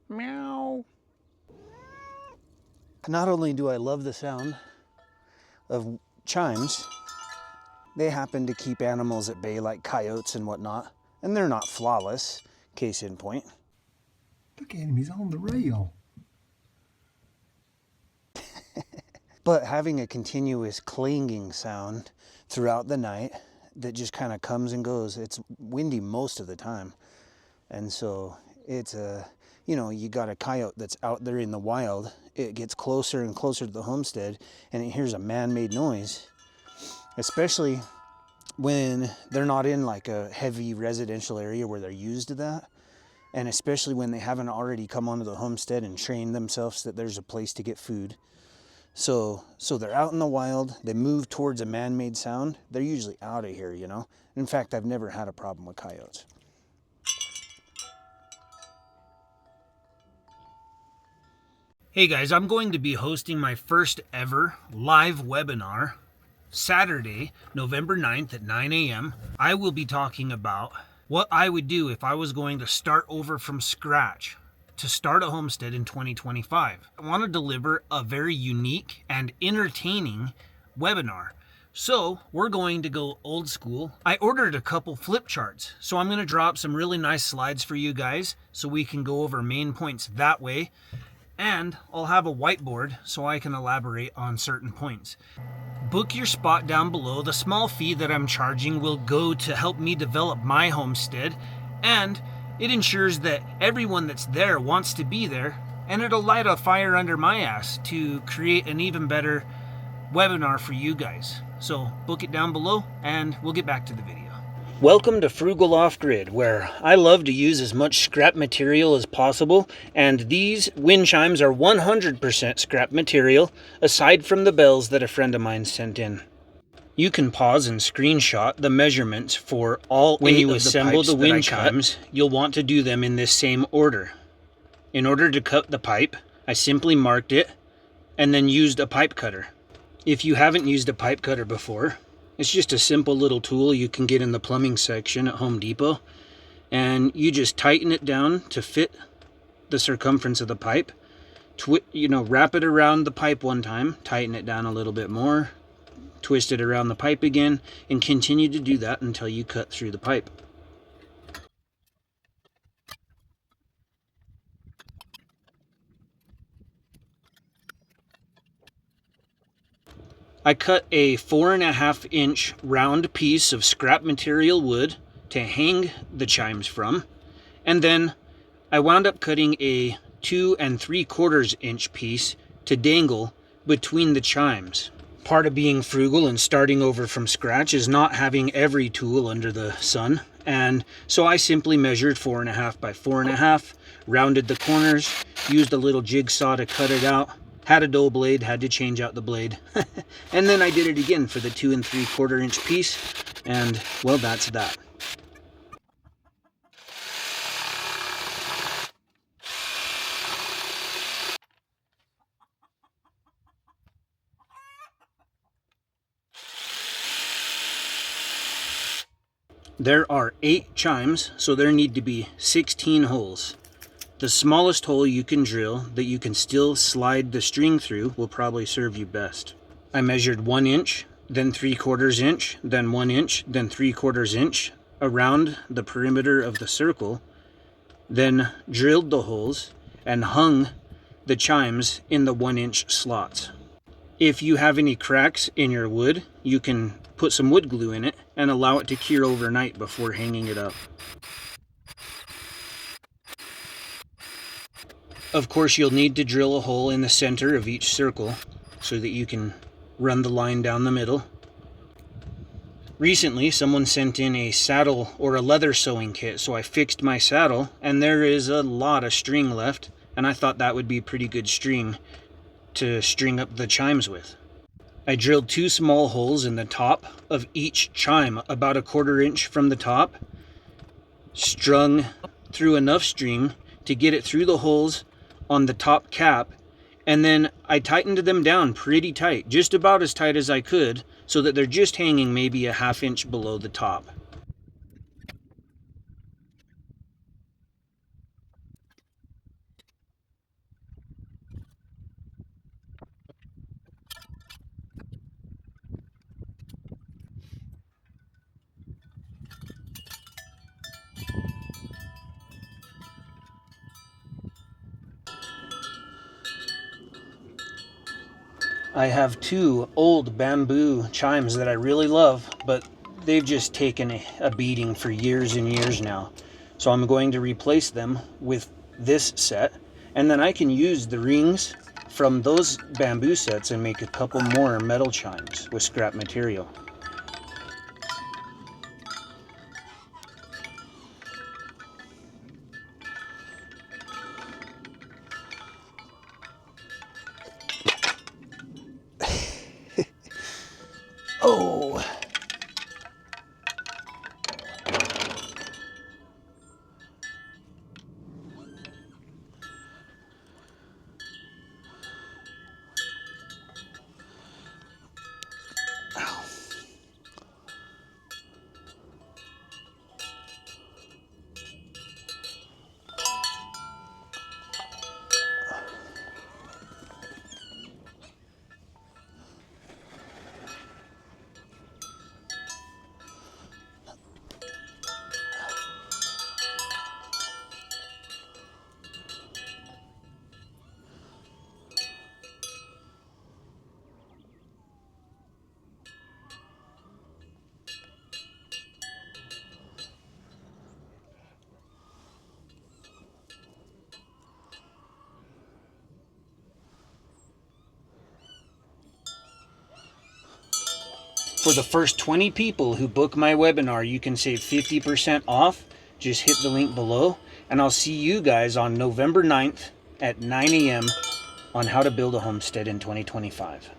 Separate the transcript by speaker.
Speaker 1: Meow. Not only do I love the sound of chimes, they happen to keep animals at bay like coyotes and whatnot, and they're not flawless, case in point.
Speaker 2: Look at him, he's on the rail.
Speaker 1: But having a continuous clanging sound throughout the night that just kind of comes and goes, it's windy most of the time. And so it's you got a coyote that's out there in the wild. It gets closer and closer to the homestead and it hears a man-made noise, especially when they're not in like a heavy residential area where they're used to that. And especially when they haven't already come onto the homestead and trained themselves that there's a place to get food. So they're out in the wild, they move towards a man-made sound, they're usually out of here, In fact, I've never had a problem with coyotes. Hey guys, I'm going to be hosting my first ever live webinar Saturday, November 9th at 9 a.m. I will be talking about what I would do if I was going to start over from scratch to start a homestead in 2025. I want to deliver a very unique and entertaining webinar. So we're going to go old school. I ordered a couple flip charts. So I'm going to drop some really nice slides for you guys so we can go over main points that way. And I'll have a whiteboard so I can elaborate on certain points. Book your spot down below. The small fee that I'm charging will go to help me develop my homestead, and it ensures that everyone that's there wants to be there, and it'll light a fire under my ass to create an even better webinar for you guys. So book it down below and we'll get back to the video. Welcome to Frugal Off-Grid, where I love to use as much scrap material as possible, and these wind chimes are 100% scrap material, aside from the bells that a friend of mine sent in. You can pause and screenshot the measurements for all when you assemble the wind chimes. You'll want to do them in this same order. In order to cut the pipe, I simply marked it and then used a pipe cutter. If you haven't used a pipe cutter before, it's just a simple little tool you can get in the plumbing section at Home Depot, and you just tighten it down to fit the circumference of the pipe. Wrap it around the pipe one time, tighten it down a little bit more, twist it around the pipe again, and continue to do that until you cut through the pipe. I cut a 4.5-inch round piece of scrap material wood to hang the chimes from, and then I wound up cutting a 2 3/4-inch piece to dangle between the chimes. Part of being frugal and starting over from scratch is not having every tool under the sun, and so I simply measured 4.5 by 4.5, rounded the corners, used a little jigsaw to cut it out, had a dull blade, had to change out the blade, and then I did it again for the 2 3/4-inch piece, and well, that's that. There are 8 chimes, so there need to be 16 holes. The smallest hole you can drill that you can still slide the string through will probably serve you best. I measured 1 inch, then 3/4 inch, then 1 inch, then 3/4 inch around the perimeter of the circle, then drilled the holes and hung the chimes in the 1-inch slots. If you have any cracks in your wood, you can put some wood glue in it and allow it to cure overnight before hanging it up. Of course, you'll need to drill a hole in the center of each circle so that you can run the line down the middle. Recently, someone sent in a saddle or a leather sewing kit, so I fixed my saddle, and there is a lot of string left, and I thought that would be pretty good string to string up the chimes with. I drilled 2 small holes in the top of each chime, about 1/4 inch from the top, strung through enough string to get it through the holes on the top cap, and then I tightened them down pretty tight, just about as tight as I could, so that they're just hanging maybe a 1/2 inch below the top. I have two old bamboo chimes that I really love, but they've just taken a beating for years and years now. So I'm going to replace them with this set, and then I can use the rings from those bamboo sets and make a couple more metal chimes with scrap material. Oh! For the first 20 people who book my webinar, you can save 50% off. Just hit the link below, and I'll see you guys on November 9th at 9 a.m. on how to build a homestead in 2025.